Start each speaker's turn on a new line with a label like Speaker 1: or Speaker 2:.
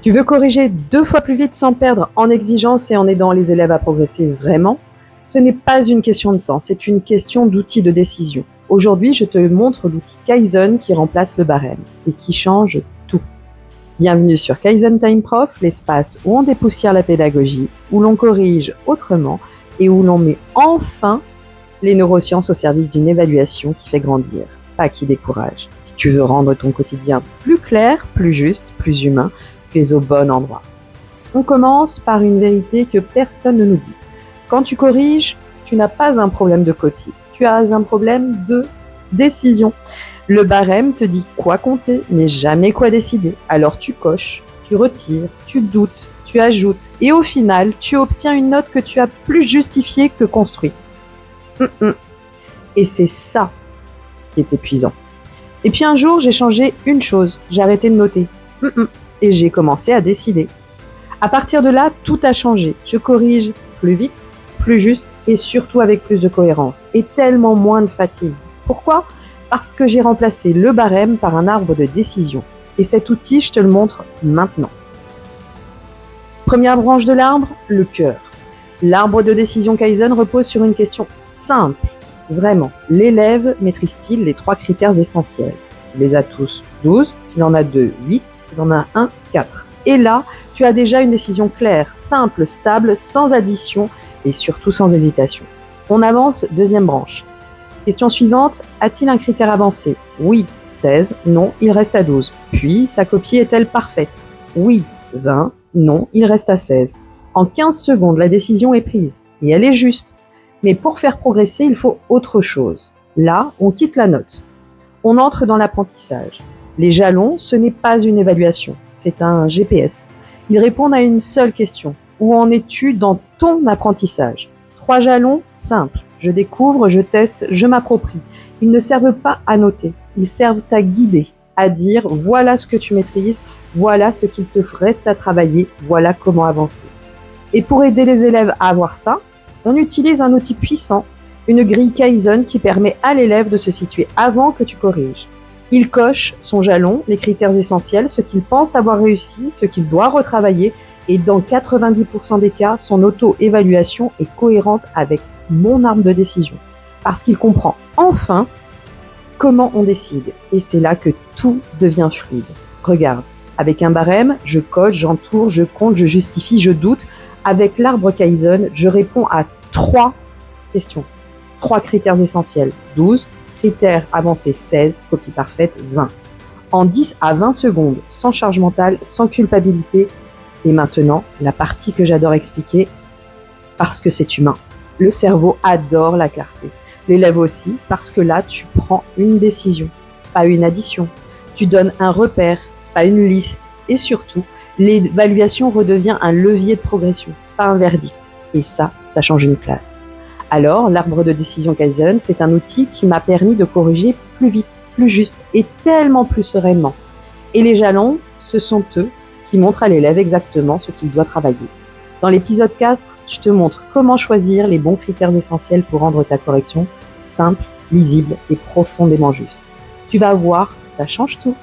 Speaker 1: Tu veux corriger 2 fois plus vite sans perdre en exigence et en aidant les élèves à progresser vraiment? Ce n'est pas une question de temps, c'est une question d'outils de décision. Aujourd'hui, je te montre l'outil Kaizen qui remplace le barème et qui change tout. Bienvenue sur Kaizen Time Prof, l'espace où on dépoussière la pédagogie, où l'on corrige autrement et où l'on met enfin les neurosciences au service d'une évaluation qui fait grandir, pas qui décourage. Si tu veux rendre ton quotidien plus clair, plus juste, plus humain, tu es au bon endroit. On commence par une vérité que personne ne nous dit. Quand tu corriges, tu n'as pas un problème de copie, tu as un problème de décision. Le barème te dit quoi compter, mais jamais quoi décider. Alors tu coches, tu retires, tu doutes, tu ajoutes, et au final, tu obtiens une note que tu as plus justifiée que construite. Et c'est ça qui est épuisant. Et puis un jour, j'ai changé une chose, j'ai arrêté de noter. Et j'ai commencé à décider. À partir de là, tout a changé. Je corrige plus vite, plus juste et surtout avec plus de cohérence et tellement moins de fatigue. Pourquoi ? Parce que j'ai remplacé le barème par un arbre de décision. Et cet outil, je te le montre maintenant. Première branche de l'arbre, le cœur. L'arbre de décision Kaizen repose sur une question simple. Vraiment, l'élève maîtrise-t-il les 3 critères essentiels ? S'il les a tous, 12. S'il en a 2, 8. S'il en a 1, 4. Et là, tu as déjà une décision claire, simple, stable, sans addition et surtout sans hésitation. On avance, deuxième branche. Question suivante, a-t-il un critère avancé ? Oui, 16. Non, il reste à 12. Puis, sa copie est-elle parfaite ? Oui, 20. Non, il reste à 16. En 15 secondes, la décision est prise et elle est juste. Mais pour faire progresser, il faut autre chose. Là, on quitte la note. On entre dans l'apprentissage. Les jalons, ce n'est pas une évaluation, c'est un GPS. Ils répondent à une seule question. Où en es-tu dans ton apprentissage ? 3 jalons, simples. Je découvre, je teste, je m'approprie. Ils ne servent pas à noter, ils servent à guider, à dire voilà ce que tu maîtrises, voilà ce qu'il te reste à travailler, voilà comment avancer. Et pour aider les élèves à avoir ça, on utilise un outil puissant, une grille Kaizen qui permet à l'élève de se situer avant que tu corriges. Il coche son jalon, les critères essentiels, ce qu'il pense avoir réussi, ce qu'il doit retravailler, et dans 90% des cas, son auto-évaluation est cohérente avec mon arbre de décision. Parce qu'il comprend enfin comment on décide. Et c'est là que tout devient fluide. Regarde, avec un barème, je coche, j'entoure, je compte, je justifie, je doute. Avec l'arbre Kaizen, je réponds à 3 questions. 3 critères essentiels, 12. Critères avancés 16, copie parfaite 20. En 10 à 20 secondes, sans charge mentale, sans culpabilité. Et maintenant, la partie que j'adore expliquer, parce que c'est humain. Le cerveau adore la clarté. L'élève aussi, parce que là, tu prends une décision, pas une addition. Tu donnes un repère, pas une liste. Et surtout, l'évaluation redevient un levier de progression, pas un verdict. Et ça change une classe. Alors, l'arbre de décision Kaizen, c'est un outil qui m'a permis de corriger plus vite, plus juste et tellement plus sereinement. Et les jalons, ce sont eux qui montrent à l'élève exactement ce qu'il doit travailler. Dans l'épisode 4, je te montre comment choisir les bons critères essentiels pour rendre ta correction simple, lisible et profondément juste. Tu vas voir, ça change tout.